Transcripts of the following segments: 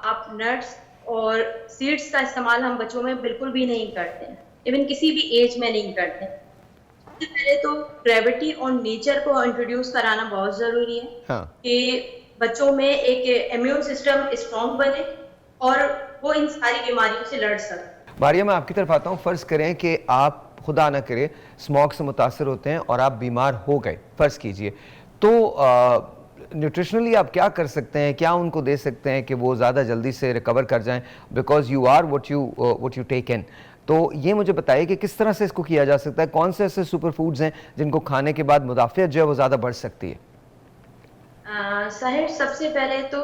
आप नट्स और सीड्स का इस्तेमाल हम बच्चों में बिल्कुल भी नहीं करते हैं, इवन किसी भी एज में नहीं करते हैं। सबसे पहले तो ग्रेविटी और नेचर को इंट्रोड्यूस कराना बहुत जरूरी है हाँ। कि बच्चों में एक इम्यून सिस्टम स्ट्रॉन्ग बने और वो इन सारी बीमारियों से लड़ सके। मारिया, मैं आपकी तरफ आता हूँ। फ़र्ज़ करें कि आप खुदा ना करे स्मॉग से मुतासर होते हैं और आप बीमार हो गए, फ़र्ज़ कीजिए, तो न्यूट्रिशनली आप क्या कर सकते हैं, क्या उनको दे सकते हैं कि वो ज़्यादा जल्दी से रिकवर कर जाएं, because you are what you take in. तो ये मुझे बताइए कि किस तरह से इसको किया जा सकता है, कौन से ऐसे सुपर फूड्स हैं जिनको खाने के बाद मुदाफ़ियत जो है वो ज़्यादा बढ़ सकती है? साहिर, सबसे पहले तो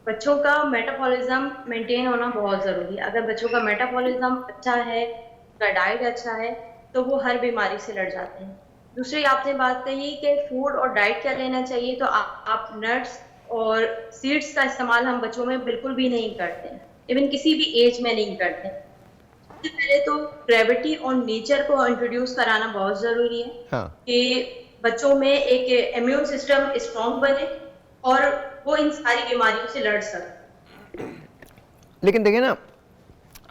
बच्चों का मेटाबॉलिज्म मेंटेन होना बहुत जरूरी है। अगर बच्चों का मेटाबॉलिज्म अच्छा है, उनका डाइट अच्छा है, तो वो हर बीमारी से लड़ जाते हैं। दूसरी आपने बात कही कि फूड और डाइट क्या लेना चाहिए, तो आप नट्स और सीड्स का इस्तेमाल हम बच्चों में बिल्कुल भी नहीं करते हैं, इवन किसी भी एज में नहीं करते हैं। सबसे पहले तो ग्रेविटी और नेचर को इंट्रोड्यूस कराना बहुत जरूरी है हाँ। कि बच्चों में एक इम्यून सिस्टम स्ट्रॉन्ग बने और वो इन सारी बीमारियों से लड़ सके। लेकिन देखिए ना,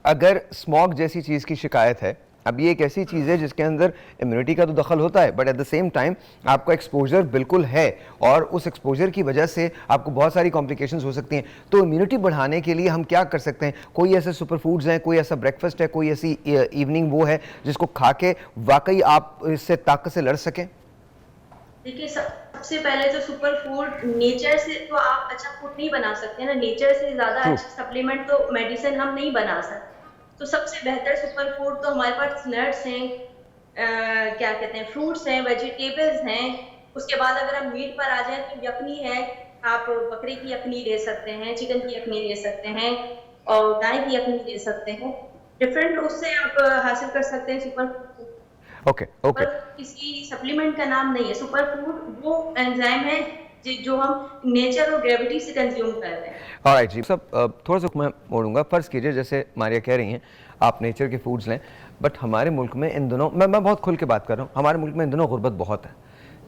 अगर स्मॉग जैसी चीज़ की शिकायत है, अब ये एक ऐसी चीज़ है जिसके अंदर इम्यूनिटी का तो दखल होता है, but at the same time आपका एक्सपोजर बिल्कुल है और उस एक्सपोजर की वजह से आपको बहुत सारी कॉम्प्लिकेशंस हो सकती हैं। तो इम्यूनिटी बढ़ाने के लिए हम क्या कर सकते हैं? कोई ऐसे सुपर फूड्स हैं, कोई ऐसा ब्रेकफास्ट है, कोई ऐसी इवनिंग वो है जिसको खा के वाकई आप इससे ताकत से लड़ सकें? देखिए, सबसे पहले तो सुपर फूड नेचर से तो आप अच्छा फूड नहीं बना सकते ना। नेचर से ज्यादा ट्रू। अच्छा सप्लीमेंट तो मेडिसिन हम नहीं बना सकते। तो सबसे बेहतर सुपर फूड तो हमारे पास नट्स हैं, क्या कहते हैं, फ्रूट्स हैं, वेजिटेबल्स हैं। उसके बाद अगर हम मीट पर आ जाए तो यखनी है। आप बकरे की यखनी ले सकते हैं, चिकन की यखनी ले सकते हैं और गाय की यखनी ले सकते हैं। डिफरेंट उससे आप हासिल कर सकते हैं सुपर फूड। Okay okay. पर किसी सप्लीमेंट का नाम नहीं है। सुपर फूड वो एंजाइम है जो हम नेचर और ग्रेविटी से कंज्यूम कर रहे हैं। ऑलराइट जी, सब थोड़ा सा मैं मोड़ूंगा। फ़र्ज़ कीजिए जैसे मारिया कह रही हैं आप नेचर के फूड्स लें, बट हमारे मुल्क में इन दिनों, मैं बहुत खुल के बात कर रहा हूँ, हमारे मुल्क में इन दिनों गुर्बत बहुत है,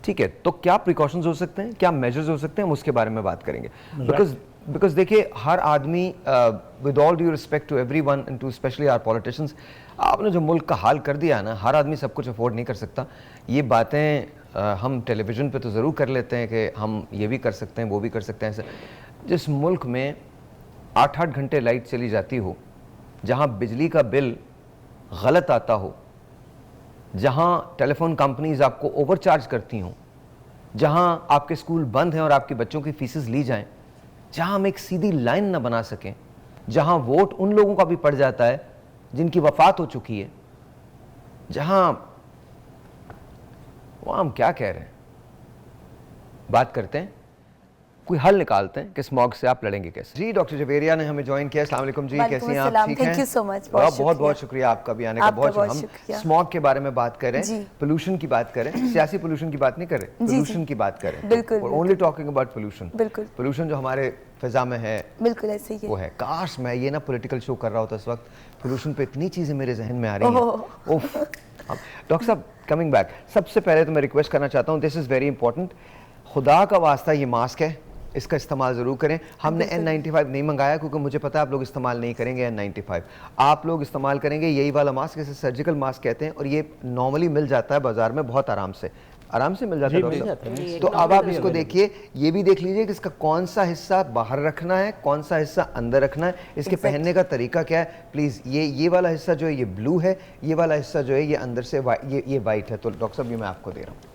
ठीक है? तो क्या प्रिकॉशंस हो सकते हैं, क्या मेजर्स हो सकते हैं, हम उसके बारे में बात करेंगे। बिकॉज देखिए, हर आदमी, with all due respect to everyone and to specially our politicians, आपने जो मुल्क का हाल कर दिया है ना, हर आदमी सब कुछ अफोर्ड नहीं कर सकता। ये बातें हम टेलीविज़न पे तो ज़रूर कर लेते हैं कि हम ये भी कर सकते हैं, वो भी कर सकते हैं। ऐसे जिस मुल्क में 8-8 घंटे लाइट चली जाती हो, जहाँ बिजली का बिल गलत आता हो, जहाँ टेलीफोन कंपनीज आपको ओवरचार्ज करती हों, जहाँ आपके स्कूल बंद हैं और आपके बच्चों की फीसेस ली जाएं, जहाँ हम एक सीधी लाइन ना बना सकें, जहाँ वोट उन लोगों का भी पड़ जाता है जिनकी वफात हो चुकी है, जहाँ वो हम क्या कह रहे हैं, बात करते हैं, कोई हल निकालते हैं कि स्मॉग से आप लड़ेंगे कैसे। जी, डॉक्टर जवेरिया ने हमें ज्वाइन किया। अस्सलाम वालेकुम जी, कैसी हैं आप? ठीक हैं? Thank you so much. बहुत बहुत शुक्रिया आपका भी आने का। बहुत हम स्मॉग के बारे में बात करें, पोल्यूशन की बात करें, सियासी पोल्यूशन की बात नहीं कर रहे, पोल्यूशन की बात करें। बिल्कुल, ओनली टॉकिंग अबाउट पोल्यूशन। बिल्कुल, पोल्यूशन जो हमारे फिजा में है, बिल्कुल ऐसे ही वो है। काश मैं ये ना पॉलिटिकल शो कर रहा होता इस वक्त, पोल्यूशन पे इतनी चीजें मेरे जहन में आ रही हैं। डॉक्टर साहब, कमिंग बैक, सबसे पहले तो मैं रिक्वेस्ट करना चाहता हूँ, दिस इज वेरी इंपॉर्टेंट, खुदा का वास्ता ये मास्क है, इसका इस्तेमाल ज़रूर करें। हमने N95 नहीं मंगाया क्योंकि मुझे पता है आप लोग इस्तेमाल नहीं करेंगे N95, आप लोग इस्तेमाल करेंगे यही वाला मास्क, इसे सर्जिकल मास्क कहते हैं, और ये नॉर्मली मिल जाता है बाजार में बहुत आराम से मिल जाता है डॉक्टर साहब। तो अब आप इसको देखिए, ये भी देख लीजिए कि इसका कौन सा हिस्सा बाहर रखना है, कौन सा हिस्सा अंदर रखना है, इसके पहनने का तरीका क्या है। प्लीज़ ये वाला हिस्सा जो है ये ब्लू है, ये वाला हिस्सा जो है ये अंदर से ये वाइट है। तो डॉक्टर साहब, ये मैं आपको दे रहा हूँ।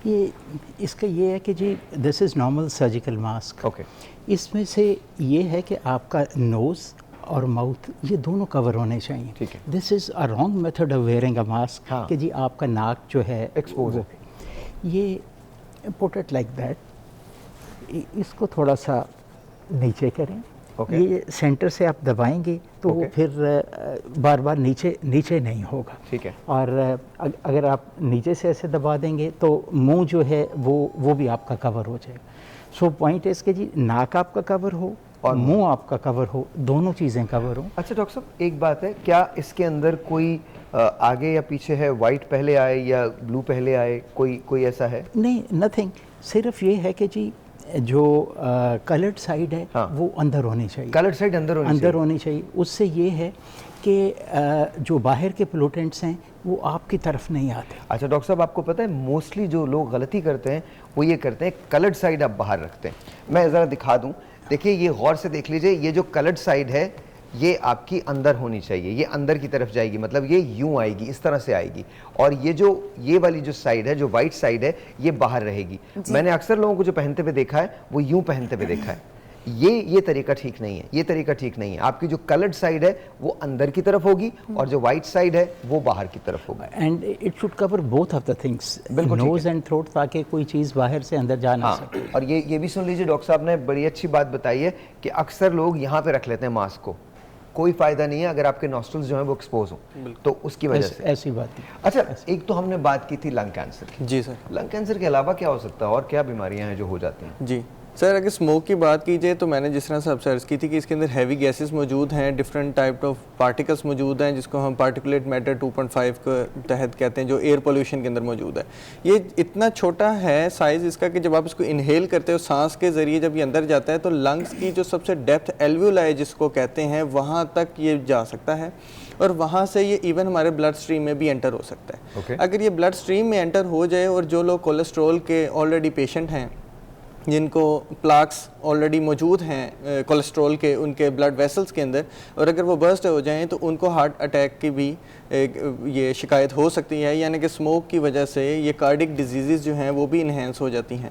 ये इसका ये है कि जी this is normal surgical mask. Okay. इसमें से ये है कि आपका नोज़ और माउथ ये दोनों कवर होने चाहिए। ठीक है। This is a wrong method of wearing a mask कि जी आपका नाक जो है एक्सपोज है। ये पुट इट लाइक दैट, इसको थोड़ा सा नीचे करें। ये सेंटर से आप दबाएंगे तो वो फिर बार बार नीचे नहीं होगा। ठीक है। और अगर आप नीचे से ऐसे दबा देंगे तो मुंह जो है वो भी आपका कवर हो जाएगा। सो पॉइंट है इसके जी, नाक आपका कवर हो और मुंह आपका कवर हो, दोनों चीज़ें कवर हो। अच्छा डॉक्टर साहब, एक बात है, क्या इसके अंदर कोई आगे या पीछे है, वाइट पहले आए या ब्लू पहले आए, कोई ऐसा है? नहीं, नथिंग। सिर्फ ये है कि जी जो कलर्ड साइड है हाँ। वो अंदर होनी चाहिए, कलर्ड साइड अंदर होनी चाहिए। उससे ये है कि जो बाहर के पोल्यूटेंट्स हैं वो आपकी तरफ नहीं आते। अच्छा डॉक्टर साहब, आपको पता है मोस्टली जो लोग गलती करते हैं वो ये करते हैं कलर्ड साइड आप बाहर रखते हैं। मैं ज़रा दिखा दूं, देखिए ये गौर से देख लीजिए, ये जो कलर्ड साइड है ये आपकी अंदर होनी चाहिए, ये अंदर की तरफ जाएगी, मतलब ये यूं आएगी, इस तरह से आएगी। और ये वाली जो साइड है, जो वाइट साइड है, ये बाहर रहेगी। मैंने अक्सर लोगों को जो पहनते हुए देखा है वो यूं पहनते हुए देखा है। ये तरीका ठीक नहीं है, ये तरीका ठीक नहीं है। आपकी जो कलर्ड साइड है वो अंदर की तरफ होगी और जो वाइट साइड है वो बाहर की तरफ होगी। And it should cover both of the things, nose and throat, ताकि कोई चीज़ बाहर से अंदर जा ना सके। और ये भी सुन लीजिए, डॉक्टर साहब ने बड़ी अच्छी बात बताई है कि अक्सर लोग यहाँ पे रख लेते हैं मास्क को। कोई फायदा नहीं है अगर आपके नॉस्ट्रल्स जो हैं वो एक्सपोज हों, तो उसकी वजह से ऐसी बात है। अच्छा, एक तो हमने बात की थी लंग कैंसर की। जी सर। लंग कैंसर के अलावा क्या हो सकता है और क्या बीमारियां हैं जो हो जाती हैं? जी सर, अगर स्मोक की बात की जाए तो मैंने जिस तरह से सर्च की थी कि इसके अंदर हैवी गैसेस मौजूद हैं, डिफरेंट टाइप ऑफ पार्टिकल्स मौजूद हैं, जिसको हम पार्टिकुलेट मैटर 2.5 के तहत कहते हैं, जो एयर पोल्यूशन के अंदर मौजूद है। ये इतना छोटा है साइज़ इसका कि जब आप इसको इनहेल करते हो सांस के ज़रिए, जब ये अंदर जाता है तो लंग्स की जो सबसे डेप्थ एल्वियोलाई जिसको कहते हैं वहाँ तक ये जा सकता है, और वहाँ से ये इवन हमारे ब्लड स्ट्रीम में भी एंटर हो सकता है। Okay. अगर ये ब्लड स्ट्रीम में एंटर हो जाए, और जो लोग कोलेस्ट्रॉल के ऑलरेडी पेशेंट हैं, जिनको प्लाक्स ऑलरेडी मौजूद हैं कोलेस्ट्रॉल के उनके ब्लड वेसल्स के अंदर, और अगर वो बर्स्ट हो जाएं तो उनको हार्ट अटैक की भी ये शिकायत हो सकती है। यानी कि स्मोक की वजह से ये कार्डिक डिजीज़ जो हैं वो भी इन्हेंस हो जाती हैं,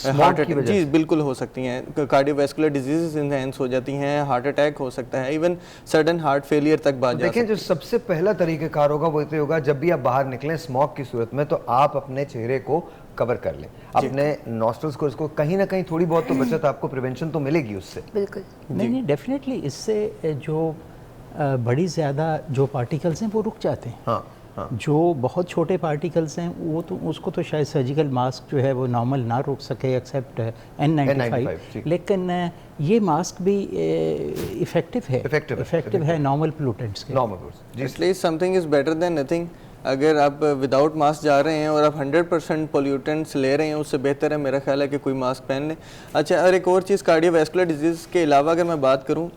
हार्ट अटैक जी बिल्कुल हो सकती हैं, कार्डियोवैस्कुलर डिजीज़ इन्हेंस हो जाती हैं, हार्ट अटैक हो सकता है, इवन सडन हार्ट फेलियर तक बात देखिए, जो सबसे पहला तरीक़ाकार होगा वो ये होगा, जब भी आप बाहर निकलें स्मोक की सूरत में, तो आप अपने चेहरे को कवर कर लें, अपने नॉस्ट्रल्स को, इसको कहीं ना कहीं थोड़ी बहुत तो बचत, आपको प्रिवेंशन तो मिलेगी उससे। बिल्कुल नहीं डेफिनेटली इससे जो बड़ी ज़्यादा जो पार्टिकल्स हैं वो रुक जाते हैं। हाँ हाँ। जो बहुत छोटे पार्टिकल्स हैं वो तो उसको तो शायद सर्जिकल मास्क जो है वो नॉर्मल ना रोक सके एक्सेप्ट N95, लेकिन ये मास्क भी इफेक्टिव है नॉर्मल पोल्यूटेंट्स के। Normal at least something is better than nothing. अगर आप विदाउट मास्क जा रहे हैं और आप 100% पोल्यूटेंट्स ले रहे हैं, उससे बेहतर है मेरा ख्याल है कि कोई मास्क पहन लें। अच्छा, और एक और चीज़, कार्डियोवैस्कुलर डिजीज़ के अलावा अगर मैं बात करूं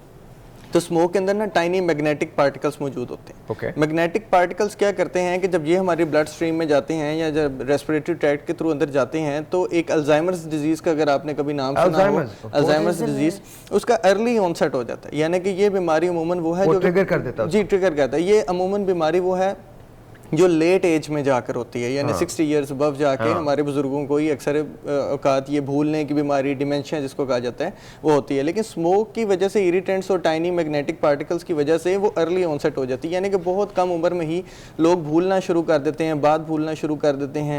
तो स्मोक के अंदर ना टाइनी मैग्नेटिक पार्टिकल्स मौजूद होते हैं। Okay. मैग्नेटिक पार्टिकल्स क्या करते हैं कि जब ये हमारी ब्लड स्ट्रीम में जाते हैं या जब रेस्पिरेटरी ट्रैक्ट के थ्रू अंदर जाते हैं, तो एक अल्जाइमर्स डिजीज़ का अगर आपने कभी नाम सुना हो, अल्जाइमर्स डिजीज़, उसका अर्ली ऑनसेट हो जाता है। यानी कि ये बीमारी अमूमन वो है जो ट्रिगर कर देता है। जी, ट्रिगर करता है। ये अमूमन बीमारी वो है जो लेट एज में जाकर होती है, यानी 60 ईयर्स अबव जाके हमारे बुजुर्गों को ही अक्सर औकात ये भूलने की बीमारी, डिमेंशिया जिसको कहा जाता है, वो होती है। लेकिन स्मोक की वजह से इरिटेंट्स और टाइनी मैग्नेटिक पार्टिकल्स की वजह से वो अर्ली ऑनसेट हो जाती है, यानी कि बहुत कम उम्र में ही लोग भूलना शुरू कर देते हैं, बात भूलना शुरू कर देते हैं,